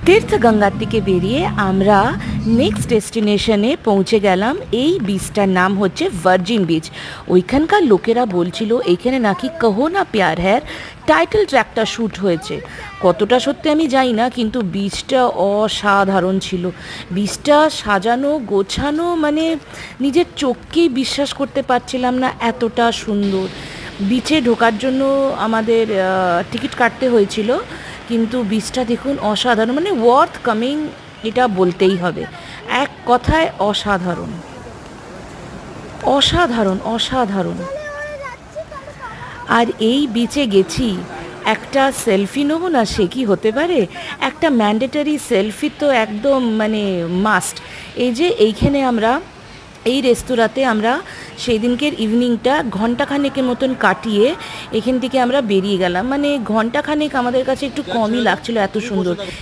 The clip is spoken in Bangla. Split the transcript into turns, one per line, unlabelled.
তীর্থগঙ্গার থেকে বেরিয়ে আমরা নেক্সট ডেস্টিনেশনে পৌঁছে গেলাম। এই বিচটার নাম হচ্ছে ভার্জিন বিচ। ওইখানকার লোকেরা বলছিল এইখানে নাকি কহো না প্যার হ্যার টাইটেল ট্র্যাকটা শ্যুট হয়েছে। কতটা সত্যি আমি জানি না, কিন্তু বিচটা অসাধারণ ছিল। বিচটা সাজানো গোছানো, মানে নিজের চোখকেই বিশ্বাস করতে পারছিলাম না, এতটা সুন্দর। বিচে ঢোকার জন্য আমাদের টিকিট কাটতে হয়েছিল, কিন্তু বীজটা দেখুন অসাধারণ, মানে ওয়ার্থ কামিং, এটা বলতেই হবে। এক কথায় অসাধারণ, অসাধারণ, অসাধারণ। আর এই বিচে গেছি, একটা সেলফি নেবো না, সে কি হতে পারে? একটা ম্যান্ডেটারি সেলফি তো একদম মানে মাস্ট। এই যে এইখানে আমরা এই রেস্তোরাঁতে আমরা সেই দিনকের ইভিনিংটা ঘন্টাখানেকের মতন কাটিয়ে এখান থেকে আমরা বেরিয়ে গেলাম। মানে ঘন্টাখানেক আমাদের কাছে একটু কমই লাগছিল, এত সুন্দর।